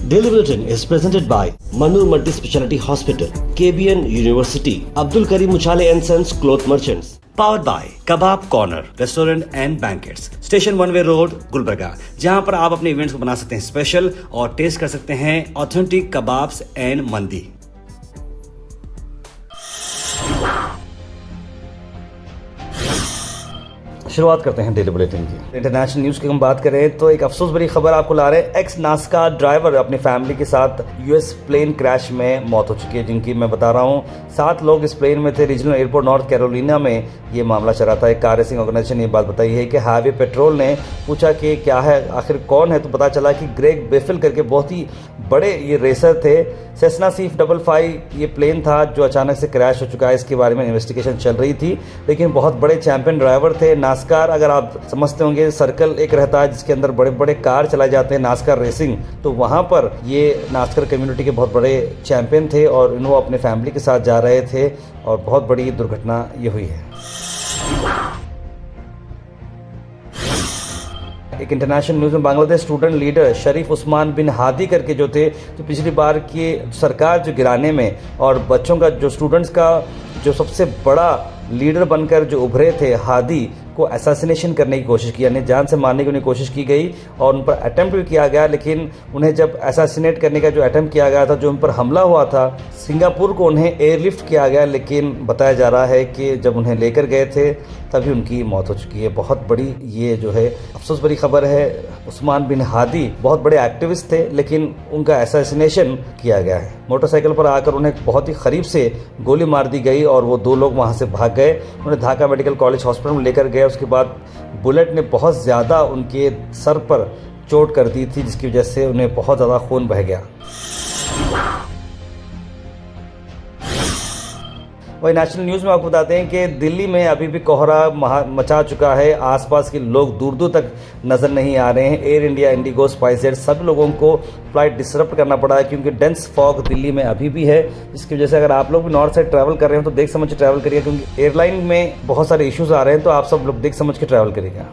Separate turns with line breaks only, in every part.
Daily Bulletin is presented by Manur Multi Speciality Hospital, KBN University, Abdul Karim Uchale and Sons Cloth Merchants. Powered by Kebab Corner Restaurant and Banquets, Station One Way Road, Gulbarga, जहां पर आप अपने events को बना सकते हैं special और test कर सकते हैं ऑथेंटिक कबाब्स एंड मंदी। शुरुआत करते हैं डेली बुलेटिन की। इंटरनेशनल न्यूज़ की हम बात करें तो एक अफसोस भरी खबर आपको ला रहे हैं। एक्स नास्का ड्राइवर अपनी फैमिली के साथ यूएस प्लेन क्रैश में मौत हो चुकी है, जिनकी मैं बता रहा हूं 7 लोग इस प्लेन में थे। रीजनल एयरपोर्ट नॉर्थ कैरोलिना में ये मामला चल रहा था। एक कार रेसिंग ऑर्गेनाइजेशन ने ये बात बताई है कि हाईवे पेट्रोल ने पूछा कि क्या है, आखिर कौन है, तो पता चला कि ग्रेग बेफिल करके बहुत ही बड़े ये रेसर थे। सेस्ना C555 ये प्लेन था जो अचानक से क्रैश हो चुका है। इसके बारे में इन्वेस्टिगेशन चल रही थी, लेकिन बहुत बड़े चैंपियन ड्राइवर थे। नास्कार, अगर आप समझते होंगे, सर्कल एक रहता है जिसके अंदर बड़े बड़े कार चलाए जाते हैं, नास्कार रेसिंग, तो वहाँ पर ये नास्कार कम्युनिटी के बहुत बड़े चैंपियन थे और इन्हों अपने फैमिली के साथ जा रहे थे और बहुत बड़ी दुर्घटना ये हुई है। एक इंटरनेशनल न्यूज़ में बांग्लादेश स्टूडेंट लीडर शरीफ उस्मान बिन हादी करके जो थे, जो पिछली बार की सरकार जो गिराने में और बच्चों का जो स्टूडेंट्स का जो सबसे बड़ा लीडर बनकर जो उभरे थे, हादी को असैसिनेशन करने की कोशिश की, यानी जान से मारने की उन्हें कोशिश की गई और उन पर अटेम्प्ट भी किया गया। लेकिन उन्हें जब असैसिनेट करने का जो अटेम्प्ट किया गया था, जो उन पर हमला हुआ था, सिंगापुर को उन्हें एयरलिफ्ट किया गया, लेकिन बताया जा रहा है कि जब उन्हें लेकर गए थे तभी उनकी मौत हो चुकी है। बहुत बड़ी ये जो है अफसोस भरी खबर है। उस्मान बिन हादी बहुत बड़े एक्टिविस्ट थे, लेकिन उनका असैसिनेशन किया गया है। मोटरसाइकिल पर आकर उन्हें बहुत ही करीब से गोली मार दी गई और वो 2 लोग वहाँ से भाग गए। उन्हें ढाका मेडिकल कॉलेज हॉस्पिटल में लेकर गए। उसके बाद बुलेट ने बहुत ज़्यादा उनके सर पर चोट कर दी थी, जिसकी वजह से उन्हें बहुत ज़्यादा खून बह गया। वही नेशनल न्यूज़ में आपको बताते हैं कि दिल्ली में अभी भी कोहरा मचा चुका है। आसपास के लोग दूर दूर तक नज़र नहीं आ रहे हैं। एयर इंडिया, इंडिगो, स्पाइसजेट सभी लोगों को फ्लाइट डिसरप्ट करना पड़ा है, क्योंकि डेंस फॉग दिल्ली में अभी भी है। इसकी वजह से अगर आप लोग भी नॉर्थ साइड ट्रैवल कर रहे हैं तो देख समझ के ट्रैवल करिए, क्योंकि एयरलाइन में बहुत सारे इश्यूज आ रहे हैं, तो आप सब लोग देख समझ के ट्रैवल करिएगा।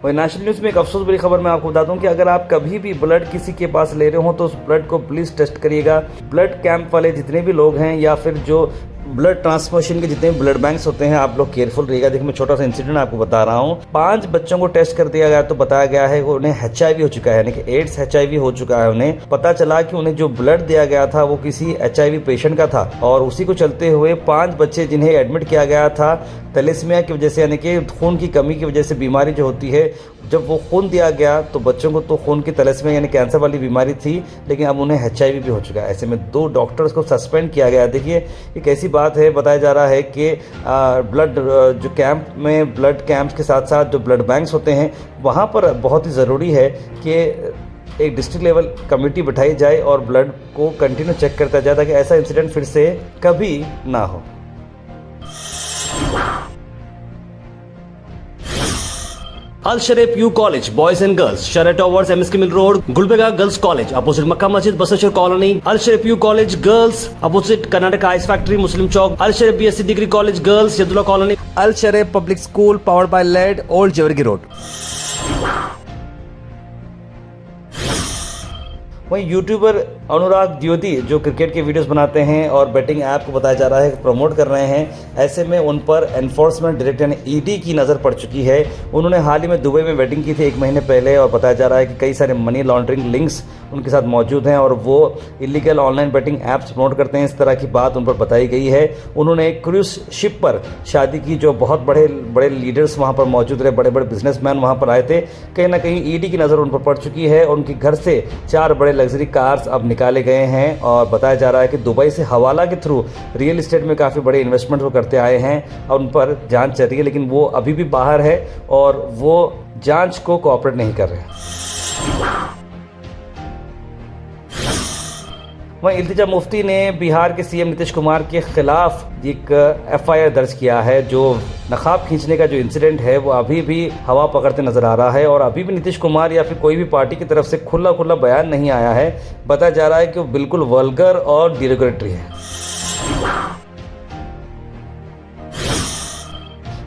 वही नेशनल न्यूज़ में एक अफसोस भरी खबर मैं आपको बता दूं कि अगर आप कभी भी ब्लड किसी के पास ले रहे हो तो उस ब्लड को प्लीज़ टेस्ट करिएगा। ब्लड कैंप वाले जितने भी लोग हैं या फिर जो ब्लड ट्रांसफ्यूजन के जितने ब्लड बैंक्स होते हैं, आप लोग केयरफुल रहिएगा। देखिए, मैं छोटा सा इंसिडेंट आपको बता रहा हूँ। 5 बच्चों को टेस्ट कर दिया गया तो बताया गया है कि उन्हें HIV हो चुका है, यानी कि एड्स HIV हो चुका है। उन्हें पता चला कि उन्हें जो ब्लड दिया गया था वो किसी HIV पेशेंट का था और उसी को चलते हुए 5 बच्चे जिन्हें एडमिट किया गया था थैलेसीमिया की वजह से, यानी कि खून की कमी की वजह से बीमारी जो होती है, जब वो खून दिया गया तो बच्चों को तो खून की थैलेसीमिया यानी कैंसर वाली बीमारी थी, लेकिन अब उन्हें HIV भी हो चुका है। ऐसे में 2 डॉक्टर्स को सस्पेंड किया गया। देखिए, ये कैसी बात है। बताया जा रहा है कि ब्लड जो कैंप में ब्लड कैंप्स के साथ साथ जो ब्लड बैंक्स होते हैं, वहाँ पर बहुत ही ज़रूरी है कि एक डिस्ट्रिक्ट लेवल कमेटी बिठाई जाए और ब्लड को कंटिन्यू चेक करता जाए, ताकि ऐसा इंसिडेंट फिर से कभी ना हो। Al Sharif U college boys and girls, Sharah towers, MSK mill road, Gulbarga girls college opposite Mecca Masjid, Basantar colony. Al Sharif U college girls opposite Karnataka ice factory, Muslim Chowk. Al Sharif BSc degree college girls, Yadulla colony. Al Sharif public school powered by लेड, ओल्ड जेवरगी रोड। वहीं YouTuber Anurag Dwivedi जो cricket के videos बनाते हैं और batting app को बताया जा रहा है प्रमोट कर रहे हैं, ऐसे में उन पर एनफोर्समेंट डायरेक्टर यानी ED की नज़र पड़ चुकी है। उन्होंने हाल ही में दुबई में वेडिंग की थी 1 महीने पहले और बताया जा रहा है कि कई सारे मनी लॉन्ड्रिंग लिंक्स उनके साथ मौजूद हैं और वो illegal online betting apps promote करते हैं। इस तरह की बात उन पर बताई गई है। उन्होंने एक क्रूज शिप पर शादी की, जो बहुत बड़े बड़े लीडर्स वहाँ पर मौजूद रहे, बड़े बड़े बिजनेसमैन वहाँ पर आए थे। कहीं ना कहीं ED की नज़र उन पर पड़ चुकी है और उनके घर से 4 बड़े लग्जरी कार्स अब निकाले गए हैं और बताया जा रहा है कि दुबई से हवाला के थ्रू रियल एस्टेट में काफ़ी बड़े इन्वेस्टमेंट वो करते आए हैं और उन पर जांच चल रही है, लेकिन वो अभी भी बाहर है और वो जांच को कोऑपरेट नहीं कर रहे हैं। वहीं इल्तिजा मुफ्ती ने बिहार के CM नीतीश कुमार के खिलाफ एक FIR दर्ज किया है। जो नकाब खींचने का जो इंसिडेंट है वो अभी भी हवा पकड़ते नजर आ रहा है और अभी भी नीतीश कुमार या फिर कोई भी पार्टी की तरफ से खुला बयान नहीं आया है। बताया जा रहा है कि वो बिल्कुल वल्गर और डिरोगेटरी है।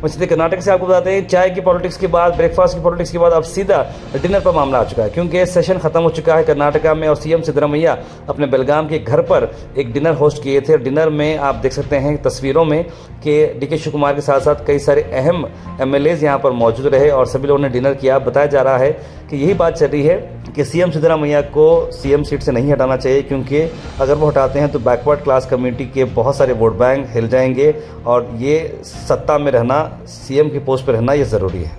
वैसे कर्नाटक से आपको बताते हैं चाय की पॉलिटिक्स के बाद, ब्रेकफास्ट की पॉलिटिक्स के बाद अब सीधा डिनर पर मामला आ चुका है, क्योंकि सेशन खत्म हो चुका है कर्नाटका में और सीएम सिद्धरामैया अपने बेलगाम के घर पर एक डिनर होस्ट किए थे। डिनर में आप देख सकते हैं तस्वीरों में कि डीके शिव कुमार के साथ साथ कई सारे अहम एमएलएज यहाँ पर मौजूद रहे और सभी लोगों ने डिनर किया। बताया जा रहा है कि यही बात चल रही है कि सीएम सिद्धरामैया को सीएम सीट से नहीं हटाना चाहिए, क्योंकि अगर वो हटाते हैं तो बैकवर्ड क्लास कम्युनिटी के बहुत सारे वोट बैंक हिल जाएंगे और ये सत्ता में रहना, सीएम की पोस्ट पर रहना ये ज़रूरी है।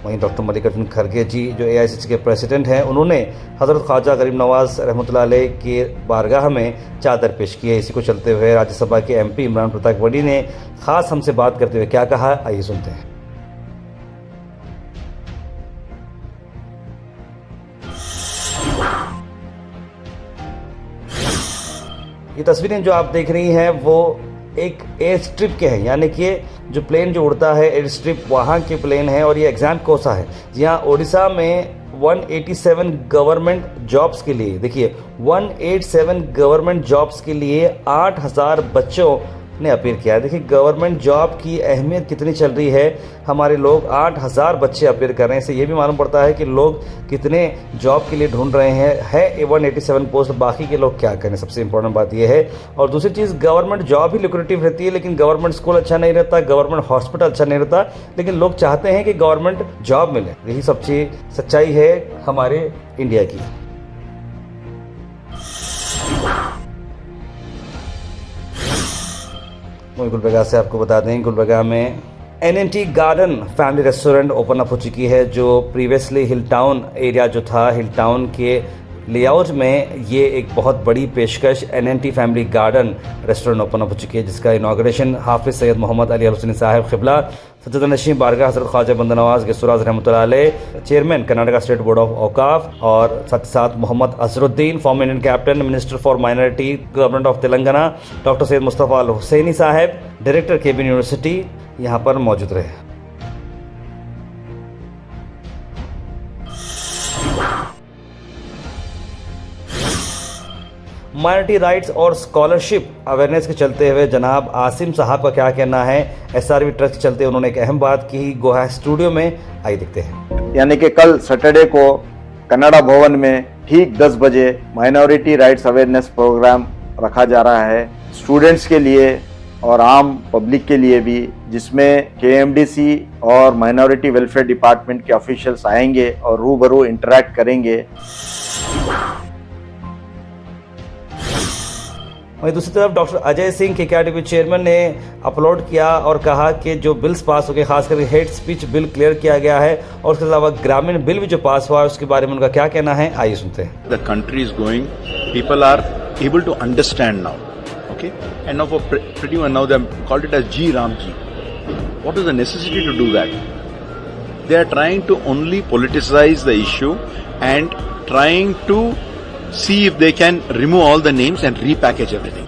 वहीं डॉक्टर मल्लिकार्जुन खड़गे जी जो एआईसीसी के प्रेसिडेंट हैं, उन्होंने हज़रत ख्वाजा गरीब नवाज रहमतुल्लाह अलैह के बारगाह में चादर पेश की है। इसी को चलते हुए राज्यसभा के एमपी इमरान प्रतापगढ़ी ने खास हमसे बात करते हुए क्या कहा, आइए सुनते हैं। ये तस्वीरें जो आप देख रही हैं वो एक एयर स्ट्रिप के हैं, यानी कि जो प्लेन जो उड़ता है एयर स्ट्रिप वहाँ के प्लेन है और ये एग्जाम कोसा है। जी हाँ, उड़ीसा में 187 गवर्नमेंट जॉब्स के लिए, देखिए 187 गवर्नमेंट जॉब्स के लिए 8000 बच्चों ने अपील किया है। देखिए गवर्नमेंट जॉब की अहमियत कितनी चल रही है, हमारे लोग 8000 बच्चे अपील कर रहे हैं। इससे ये भी मालूम पड़ता है कि लोग कितने जॉब के लिए ढूंढ रहे हैं। है 187 पोस्ट, बाकी के लोग क्या करें, सबसे इंपॉर्टेंट बात यह है। और दूसरी चीज़, गवर्नमेंट जॉब ही लुक्रेटिव रहती है, लेकिन गवर्नमेंट स्कूल अच्छा नहीं रहता, गवर्नमेंट हॉस्पिटल अच्छा नहीं रहता, लेकिन लोग चाहते हैं कि गवर्नमेंट जॉब मिले। यही सबसे सच्चाई है हमारे इंडिया की। गुलबर्गा से आपको बता दें, गुलबर्गा में NNT garden family restaurant open up हो चुकी है, जो प्रीवियसली हिल टाउन एरिया जो था, हिल टाउन के लेआउट में ये एक बहुत बड़ी पेशकश NNT family garden restaurant open up हो चुकी है, जिसका इनाग्रेशन हाफिज़ सैयद मोहम्मद अली अल हुसैनी साहब क़िबला सज्जद नशीं बारगाह हज़रत ख्वाजा बंदा नवाज गैसुराज रहमतुल्लाह अलैह, chairman Karnataka state board of Auqaf, और साथ ही साथ Mohammad Azharuddin former Indian captain, minister for minority government of Telangana, doctor Syed Mustafa Al Hussaini साहब, डायरेक्टर केबीन यूनिवर्सिटी यहाँ पर मौजूद रहे। माइनॉरिटी राइट्स और स्कॉलरशिप अवेयरनेस के चलते हुए जनाब आसिम साहब का क्या कहना है, SRV ट्रस्ट के चलते उन्होंने एक अहम बात की गोहा स्टूडियो में, आइए देखते हैं।
यानी कि कल सैटरडे को कन्नड़ा भवन में ठीक 10 बजे माइनॉरिटी राइट्स अवेयरनेस प्रोग्राम रखा जा रहा है स्टूडेंट्स के लिए और आम पब्लिक के लिए भी, जिसमें KMDC और माइनॉरिटी वेलफेयर डिपार्टमेंट के ऑफिशियल्स आएंगे और रूबरू इंटरेक्ट करेंगे।
वहीं दूसरी तरफ doctor Ajay Singh KKRTP chairman ने अपलोड किया और कहा कि जो बिल्स पास हो गए, खासकर हेट स्पीच बिल क्लियर किया गया है, और उसके अलावा ग्रामीण बिल भी जो पास हुआ है उसके बारे में उनका क्या कहना है, आइए सुनते हैं।
The country is going, people are able to understand now, okay? And now for pretty much now they have called it as G Ram Ji. What is the necessity to do that? They are trying to only politicize the issue and trying to see if they can remove all the names and repackage everything.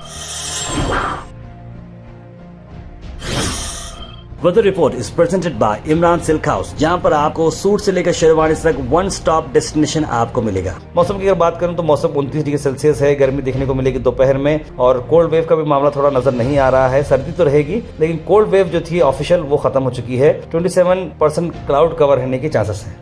Weather report is presented by Imran Silk House, जहां पर आपको suit से लेकर शेरवानी तक one stop destination आपको मिलेगा। मौसम की अगर बात करूं तो मौसम 29 डिग्री सेल्सियस है, गर्मी देखने को मिलेगी दोपहर में, और कोल्ड वेव का भी मामला थोड़ा नजर नहीं आ रहा है। सर्दी तो रहेगी, लेकिन कोल्ड वेव जो थी ऑफिशियल वो खत्म हो चुकी है। 27% क्लाउड कवर रहने के चांसेस हैं।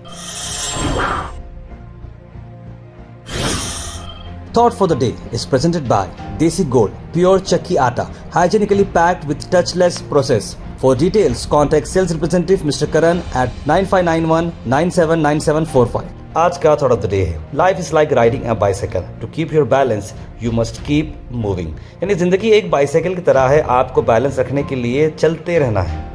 Thought for the day is presented by Desi Gold, pure chakki atta, hygienically packed with touchless process. For details, contact sales representative Mr. Karan at 9591979745. आज का थॉट ऑफ द डे है, life is like riding a bicycle, to keep your balance you must keep moving. यानी जिंदगी एक bicycle की तरह है, आपको बैलेंस रखने के लिए चलते रहना है।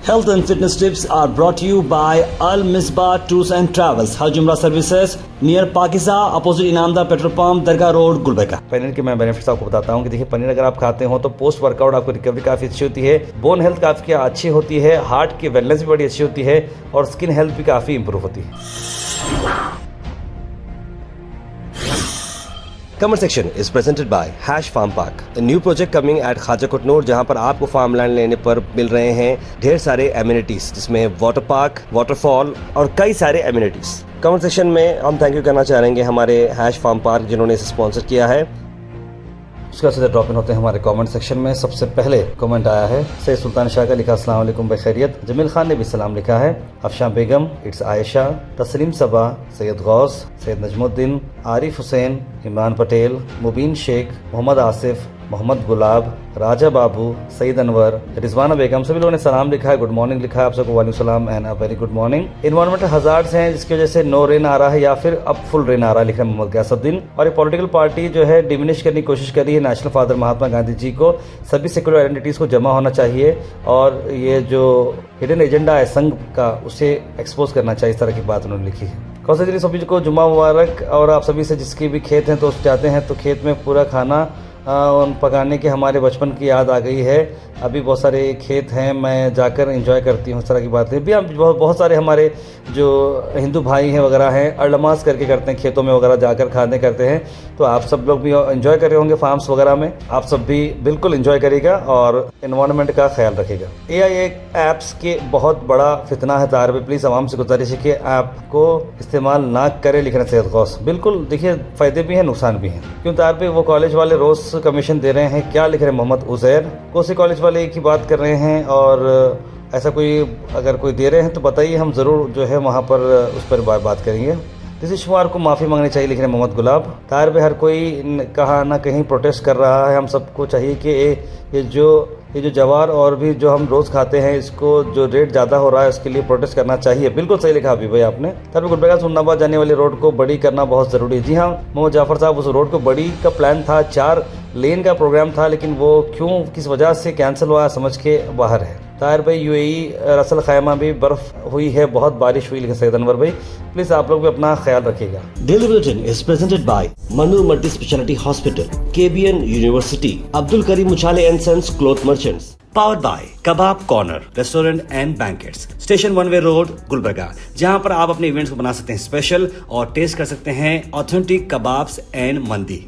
Health and fitness tips are brought to you by Al Misbah Tours and Travels, Hajj Umrah Services, near Pakiza, opposite Inamdar petrol pump, Dargah road, Gulbarga. Paneer के मैं बेनिफिट्स आपको बताता हूँ कि देखिए पनीर अगर आप खाते हो तो पोस्ट वर्कआउट आपको रिकवरी काफ़ी अच्छी होती है, बोन हेल्थ काफ़ी अच्छी होती है, हार्ट की वेलनेस भी बड़ी अच्छी होती है, और स्किन हेल्थ भी काफ़ी इंप्रूव होती है।
Comment section is presented by Hash Farm Park, a new project coming at Khaja Kutnur, जहां पर आपको फार्म लैंड लेने पर मिल रहे हैं ढेर सारे एमिनिटीज, जिसमें वाटर पार्क, वाटरफॉल और कई सारे एमिनिटीज। कमेंट सेक्शन में हम थैंक यू करना चाहेंगे हमारे हैश फार्म पार्क जिन्होंने इसे स्पॉन्सर किया है।
उसके बाद सीधे ड्रॉप इन होते हैं हमारे कमेंट सेक्शन में। सबसे पहले कमेंट आया है सैयद सुल्तान शाह का, लिखा अस्सलाम वालेकुम बखैरियत। जमील खान ने भी सलाम लिखा है। अफशां बेगम, इट्स आयशा, तस्लीम सबा, सैयद गौस, सैयद नजमुद्दीन, आरिफ हुसैन, इमरान पटेल, मुबीन शेख, मोहम्मद आसिफ, मोहम्मद गुलाब, राजा बाबू, सईद अनवर, रिजवाना बेगम, सभी लोगों ने सलाम लिखा है, गुड मॉर्निंग लिखा है आप सबको, वालेकुम सलाम and a very good morning. Environmental hazards हैं जिसकी वजह से नो रेन आ रहा है या फिर अब फुल रेन आ रहा है, लिख रहे हैं मोहम्मद गयासुद्दीन। और ये पॉलिटिकल पार्टी जो है डिमिनिश करने की कोशिश कर रही है नेशनल फादर महात्मा गांधी जी को। सभी सेक्युलर आइडेंटिटीज को जमा होना चाहिए और ये जो हिडन एजेंडा है संघ का उसे एक्सपोज करना चाहिए, इस तरह की बात उन्होंने लिखी है। कौशल जी सभी को जुम्मा मुबारक। और आप सभी से जिसके भी खेत हैं तो जाते हैं तो खेत में पूरा खाना पकाने के हमारे बचपन की याद आ गई है। अभी बहुत सारे खेत हैं, मैं जाकर एंजॉय करती हूँ, इस तरह की बातें भी। हम बहुत सारे हमारे जो हिंदू भाई हैं वगैरह हैं अड़लमास करके करते हैं, खेतों में वगैरह जाकर खाने करते हैं। तो आप सब लोग भी एंजॉय कर रहे होंगे फार्म्स वगैरह में, आप सब भी बिल्कुल एंजॉय करिएगा और एनवायरनमेंट का ख्याल रखिएगा। AI ऐप्स के बहुत बड़ा फितना है तार पे, प्लीज़ आवाम से गुजारिश है कि ऐप को इस्तेमाल ना करें, लिख रहे हैं सैयद गौस। बिल्कुल देखिए, फ़ायदे भी हैं नुकसान भी हैं, क्यों तार पे वो कॉलेज वाले रोज़ कमीशन दे रहे हैं, क्या लिख रहे हैं मोहम्मद उज़ैर, कोसी कॉलेज वाले एक ही बात कर रहे हैं। और ऐसा कोई अगर कोई दे रहे हैं तो बताइए, हम ज़रूर जो है वहाँ पर उस पर बात करेंगे। नीतीश कुमार को माफ़ी मांगनी चाहिए, लिख रहे हैं मोहम्मद गुलाब। तार पे हर कोई कहाँ ना कहीं प्रोटेस्ट कर रहा है, हम सबको चाहिए कि ये जो जवार और भी जो हम रोज़ खाते हैं इसको जो रेट ज़्यादा हो रहा है उसके लिए प्रोटेस्ट करना चाहिए। बिल्कुल सही लिखा अभी भाई आपने। तार पे गुलबर्गा से हुन्नाबाद जाने वाली रोड को बड़ी करना बहुत ज़रूरी है। जी हाँ मोहम्मद जाफ़र साहब, उस रोड को बड़ी का प्लान था, 4 लेन का प्रोग्राम था, लेकिन वो क्यों किस वजह से कैंसिल हुआ समझ के बाहर है। ताहिर भाई UAE रसल खैमा भी बर्फ़ हुई है, बहुत बारिश हुई, लेकिन सैयद अनवर भाई प्लीज़ आप लोग भी अपना ख्याल रखिएगा।
Daily Bulletin is presented by Manu Multi Speciality Hospital, KBN University, Abdul Karim Muchale and Sons Cloth Merchants. Powered by Kebab Corner Restaurant and Banquets, Station 1 Way Road, Gulbarga, जहां पर आप अपने इवेंट्स को बना सकते हैं स्पेशल और टेस्ट कर सकते हैं ऑथेंटिक कबाब्स एंड मंदी।